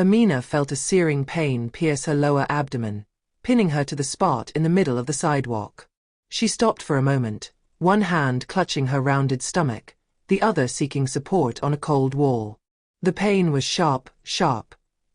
Amina felt a searing pain pierce her lower abdomen, pinning her to the spot in the middle of the sidewalk. She stopped for a moment, one hand clutching her rounded stomach, the other seeking support on a cold wall. The pain was sharp,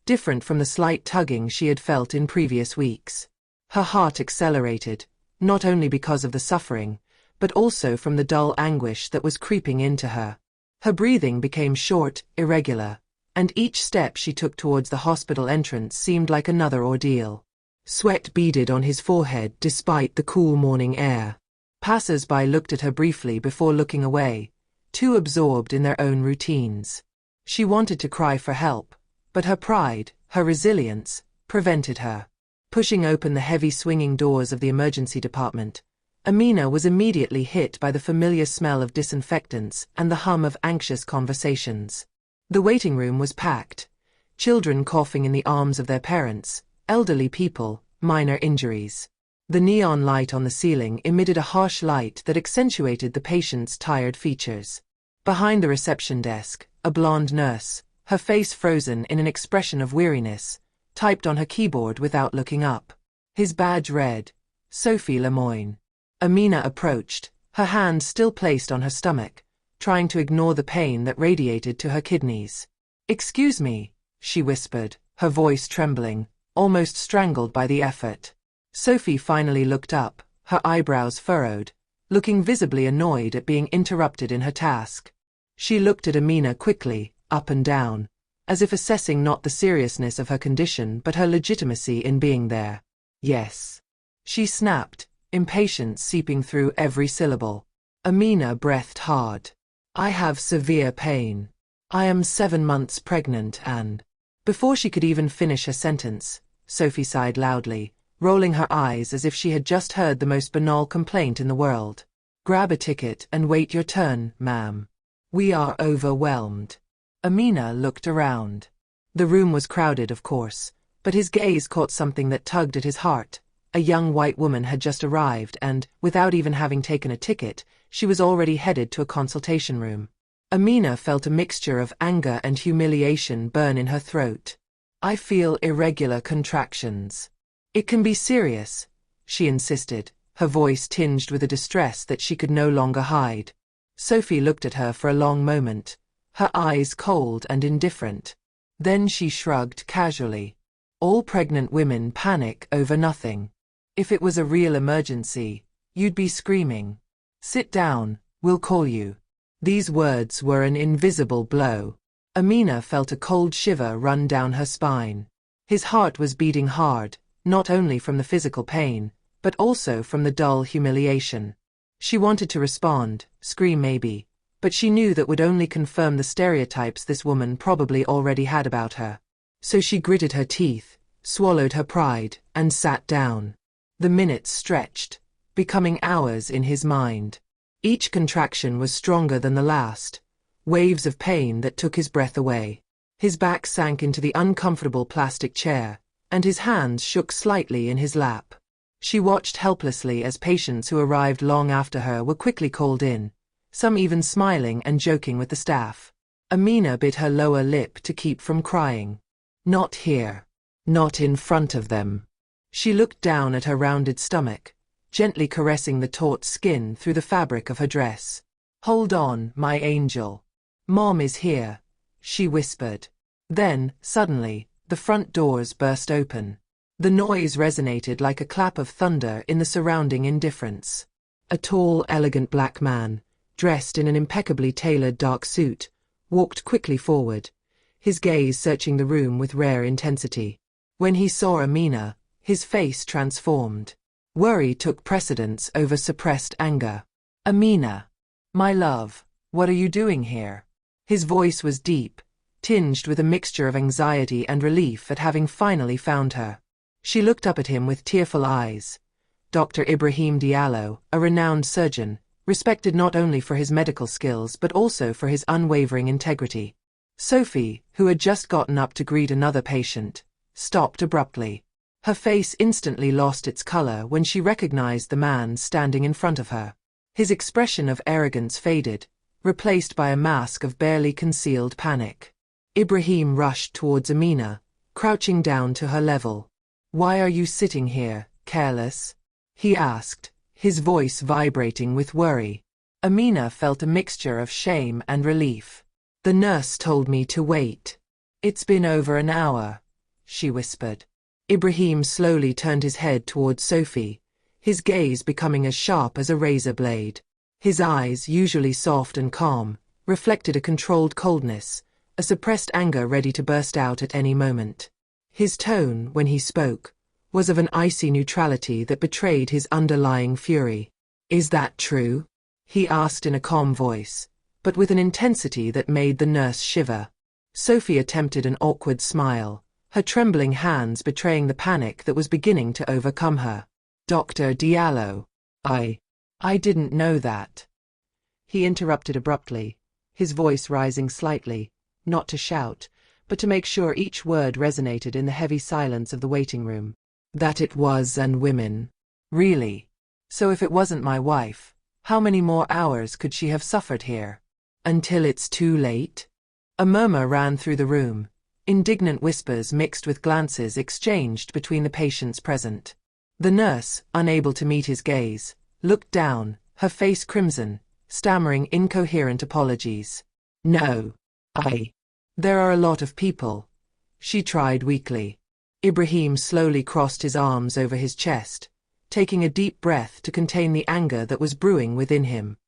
different from the slight tugging she had felt in previous weeks. Her heart accelerated, not only because of the suffering, but also from the dull anguish that was creeping into her. Her breathing became short, irregular, and each step she took towards the hospital entrance seemed like another ordeal. Sweat beaded on his forehead despite the cool morning air. Passers-by looked at her briefly before looking away, too absorbed in their own routines. She wanted to cry for help, but her pride, her resilience, prevented her. Pushing open the heavy swinging doors of the emergency department, Amina was immediately hit by the familiar smell of disinfectants and the hum of anxious conversations. The waiting room was packed, children coughing in the arms of their parents, elderly people, minor injuries. The neon light on the ceiling emitted a harsh light that accentuated the patient's tired features. Behind the reception desk, a blonde nurse, her face frozen in an expression of weariness, typed on her keyboard without looking up. His badge read, Sophie Lemoine. Amina approached, her hand still placed on her stomach, trying to ignore the pain that radiated to her kidneys. "Excuse me," she whispered, her voice trembling, almost strangled by the effort. Sophie finally looked up, her eyebrows furrowed, looking visibly annoyed at being interrupted in her task. She looked at Amina quickly, up and down, as if assessing not the seriousness of her condition but her legitimacy in being there. "Yes," she snapped, impatience seeping through every syllable. Amina breathed hard. "I have severe pain. I am 7 months pregnant and—" Before she could even finish her sentence, Sophie sighed loudly, rolling her eyes as if she had just heard the most banal complaint in the world. "Grab a ticket and wait your turn, ma'am. We are overwhelmed." Amina looked around. The room was crowded, of course, but his gaze caught something that tugged at his heart. A young white woman had just arrived and, without even having taken a ticket, she was already headed to a consultation room. Amina felt a mixture of anger and humiliation burn in her throat. "I feel irregular contractions." "It can be serious," she insisted, her voice tinged with a distress that she could no longer hide. Sophie looked at her for a long moment, her eyes cold and indifferent. Then she shrugged casually. "All pregnant women panic over nothing. If it was a real emergency, you'd be screaming. Sit down, we'll call you." These words were an invisible blow. Amina felt a cold shiver run down her spine. His heart was beating hard, not only from the physical pain, but also from the dull humiliation. She wanted to respond, scream maybe, but she knew that would only confirm the stereotypes this woman probably already had about her. So she gritted her teeth, swallowed her pride, and sat down. The minutes stretched, becoming hours in his mind. Each contraction was stronger than the last, waves of pain that took his breath away. His back sank into the uncomfortable plastic chair, and his hands shook slightly in his lap. She watched helplessly as patients who arrived long after her were quickly called in, some even smiling and joking with the staff. Amina bit her lower lip to keep from crying. Not here. Not in front of them. She looked down at her rounded stomach, gently caressing the taut skin through the fabric of her dress. "Hold on, my angel. Mom is here," she whispered. Then, suddenly, the front doors burst open. The noise resonated like a clap of thunder in the surrounding indifference. A tall, elegant black man, dressed in an impeccably tailored dark suit, walked quickly forward, his gaze searching the room with rare intensity. When he saw Amina, his face transformed. Worry took precedence over suppressed anger. "Amina, my love, what are you doing here?" His voice was deep, tinged with a mixture of anxiety and relief at having finally found her. She looked up at him with tearful eyes. Dr. Ibrahim Diallo, a renowned surgeon, respected not only for his medical skills but also for his unwavering integrity. Sophie, who had just gotten up to greet another patient, stopped abruptly. Her face instantly lost its color when she recognized the man standing in front of her. His expression of arrogance faded, replaced by a mask of barely concealed panic. Ibrahim rushed towards Amina, crouching down to her level. "Why are you sitting here, careless?" he asked, his voice vibrating with worry. Amina felt a mixture of shame and relief. "The nurse told me to wait." "It's been over an hour," she whispered. Ibrahim slowly turned his head towards Sophie, his gaze becoming as sharp as a razor blade. His eyes, usually soft and calm, reflected a controlled coldness, a suppressed anger ready to burst out at any moment. His tone, when he spoke, was of an icy neutrality that betrayed his underlying fury. "Is that true?" he asked in a calm voice, but with an intensity that made the nurse shiver. Sophie attempted an awkward smile, her trembling hands betraying the panic that was beginning to overcome her. "Dr. Diallo, I didn't know that," he interrupted abruptly, his voice rising slightly, not to shout, but to make sure each word resonated in the heavy silence of the waiting room. "That it was and women. Really? So if it wasn't my wife, how many more hours could she have suffered here? Until it's too late?" A murmur ran through the room, indignant whispers mixed with glances exchanged between the patients present. The nurse, unable to meet his gaze, looked down, her face crimson, stammering incoherent apologies. "No. There are a lot of people," she tried weakly. Ibrahim slowly crossed his arms over his chest, taking a deep breath to contain the anger that was brewing within him.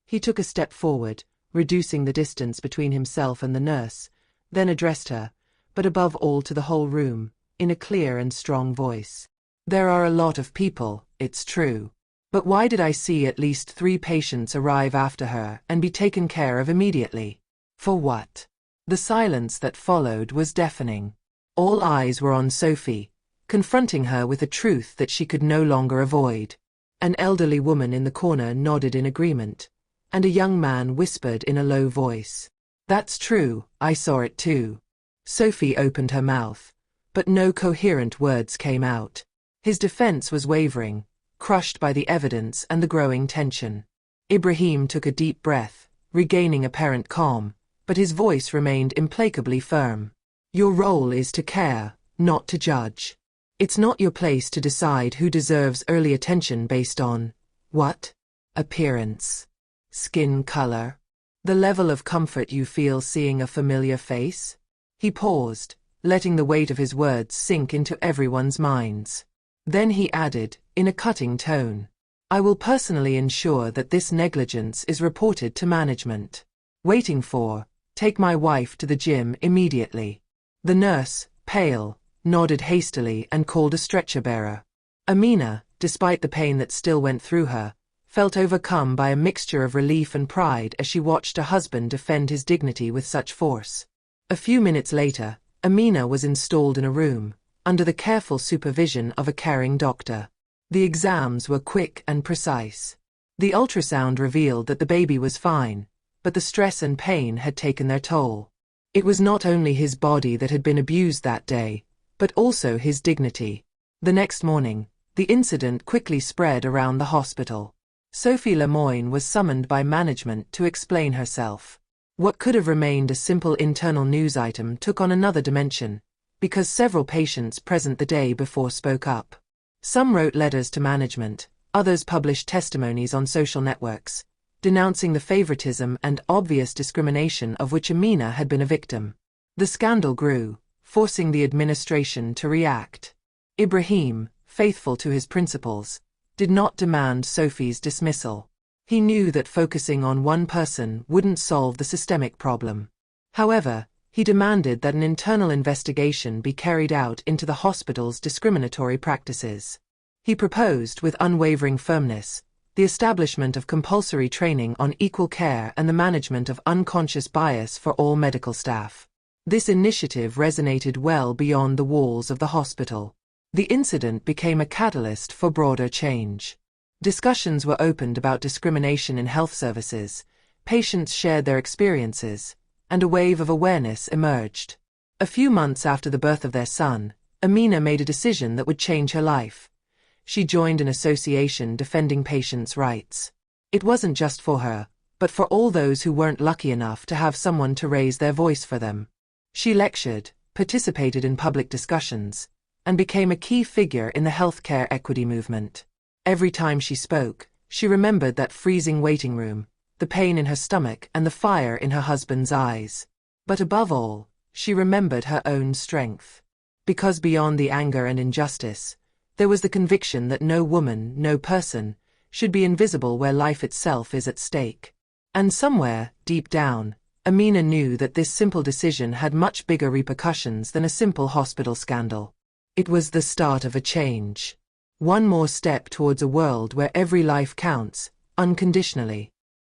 He took a step forward, reducing the distance between himself and the nurse, then addressed her, but above all to the whole room, in a clear and strong voice. "There are a lot of people, it's true. But why did I see at least 3 patients arrive after her and be taken care of immediately? For what?" The silence that followed was deafening. All eyes were on Sophie, confronting her with a truth that she could no longer avoid. An elderly woman in the corner nodded in agreement, and a young man whispered in a low voice, "That's true, I saw it too." Sophie opened her mouth, but no coherent words came out. His defense was wavering, crushed by the evidence and the growing tension. Ibrahim took a deep breath, regaining apparent calm, but his voice remained implacably firm. "Your role is to care, not to judge. It's not your place to decide who deserves early attention based on what? Appearance, skin color, the level of comfort you feel seeing a familiar face." He paused, letting the weight of his words sink into everyone's minds. Then he added, in a cutting tone, "I will personally ensure that this negligence is reported to management. Waiting for, take my wife to the gym immediately." The nurse, pale, nodded hastily and called a stretcher-bearer. Amina, despite the pain that still went through her, felt overcome by a mixture of relief and pride as she watched her husband defend his dignity with such force. A few minutes later, Amina was installed in a room, under the careful supervision of a caring doctor. The exams were quick and precise. The ultrasound revealed that the baby was fine, but the stress and pain had taken their toll. It was not only his body that had been abused that day, but also his dignity. The next morning, the incident quickly spread around the hospital. Sophie Lemoine was summoned by management to explain herself. What could have remained a simple internal news item took on another dimension, because several patients present the day before spoke up. Some wrote letters to management, others published testimonies on social networks, denouncing the favoritism and obvious discrimination of which Amina had been a victim. The scandal grew, forcing the administration to react. Ibrahim, faithful to his principles, did not demand Sophie's dismissal. He knew that focusing on one person wouldn't solve the systemic problem. However, he demanded that an internal investigation be carried out into the hospital's discriminatory practices. He proposed, with unwavering firmness, the establishment of compulsory training on equal care and the management of unconscious bias for all medical staff. This initiative resonated well beyond the walls of the hospital. The incident became a catalyst for broader change. Discussions were opened about discrimination in health services, patients shared their experiences, and a wave of awareness emerged. A few months after the birth of their son, Amina made a decision that would change her life. She joined an association defending patients' rights. It wasn't just for her, but for all those who weren't lucky enough to have someone to raise their voice for them. She lectured, participated in public discussions, and became a key figure in the healthcare equity movement. Every time she spoke, she remembered that freezing waiting room, the pain in her stomach and the fire in her husband's eyes. But above all, she remembered her own strength. Because beyond the anger and injustice, there was the conviction that no woman, no person, should be invisible where life itself is at stake. And somewhere, deep down, Amina knew that this simple decision had much bigger repercussions than a simple hospital scandal. It was the start of a change. One more step towards a world where every life counts, unconditionally.